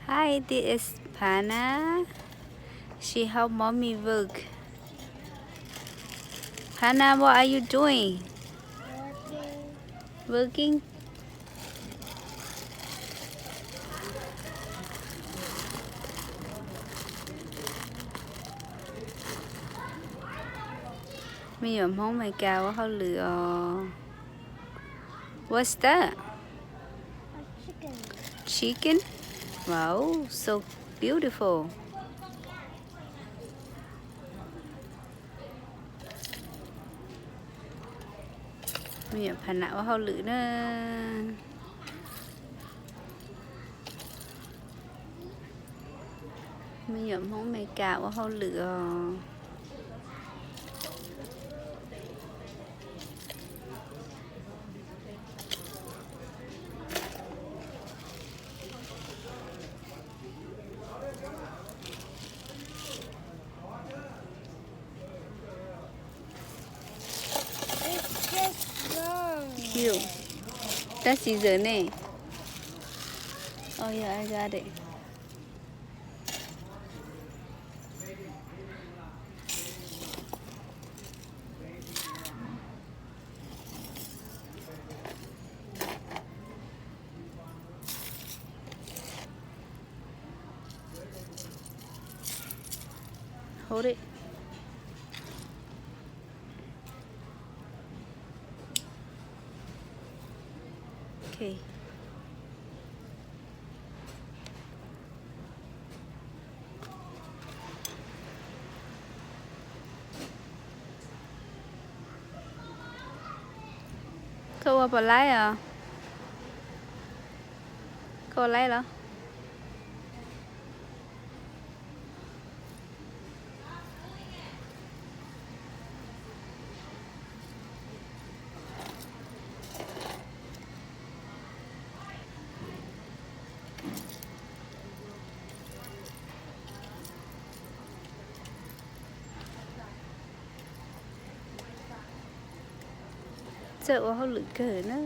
Hi, this is Pana. She help mommy work. Pana, what are you doing? Working? Mi ẩm hông mày cào quá hao lửa. What's that? Chicken? Wow, so beautiful. Mi ẩm Pana quá hao lửa nữa. Mi ẩm hông mày cào quá hao lửa. Cute. That's scissor nè. Oh yeah, I got it. Hold it. Okay. Cô qua lái à? Cô lái đó. Sợ quá hao lửa cờ nó.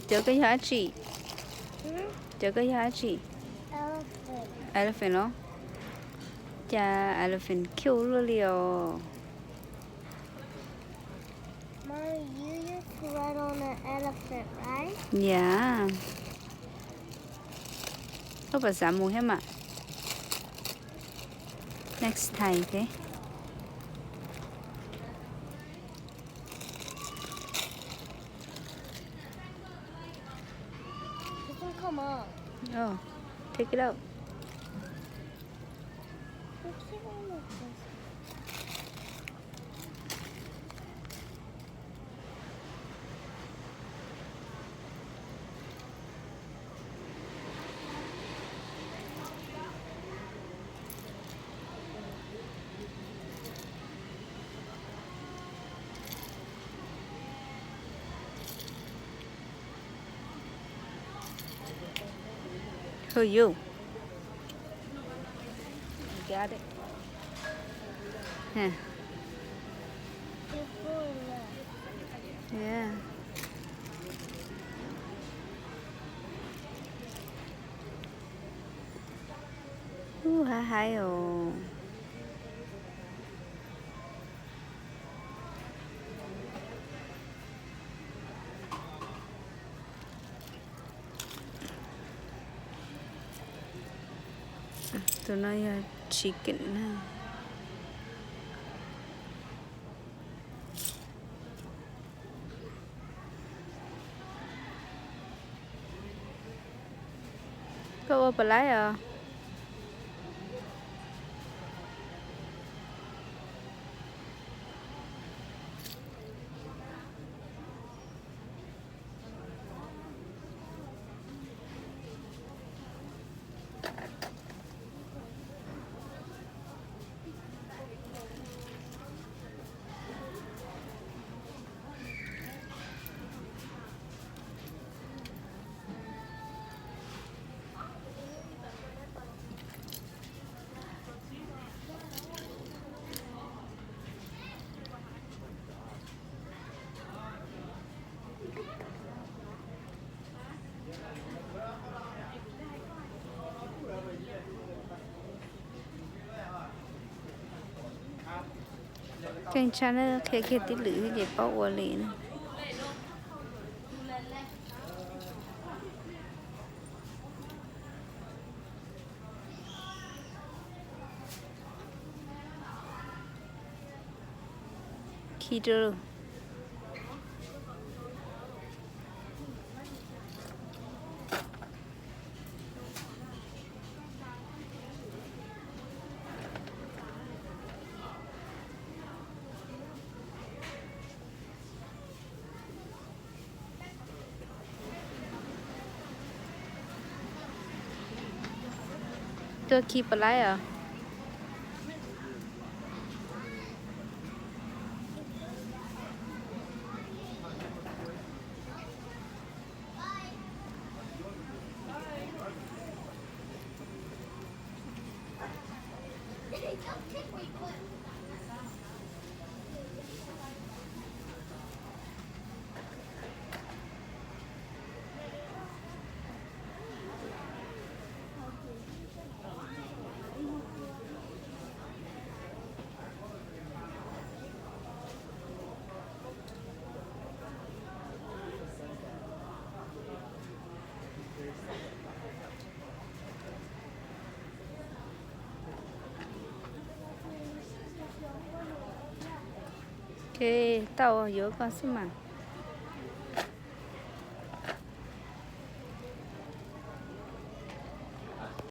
Chờ cái giá trị. Chờ cái giá trị. Elephant đó. Chà, elephant cute luôn liều. Mommy, you used to ride on an elephant, right? Yeah. Có bà xã mùi hết mà. Next time, okay? This one come up. Oh, take it out. What's wrong with this? Who are you? Got it. Yeah. You're full of love. Yeah. Hay ồ. tụi nó chicken ha. Có ô bà lái à? Cái channel cái tí lử cái bao ô lì nè. Keto. Tôi keep a liar. Ok, tao ở giữa con xin mà.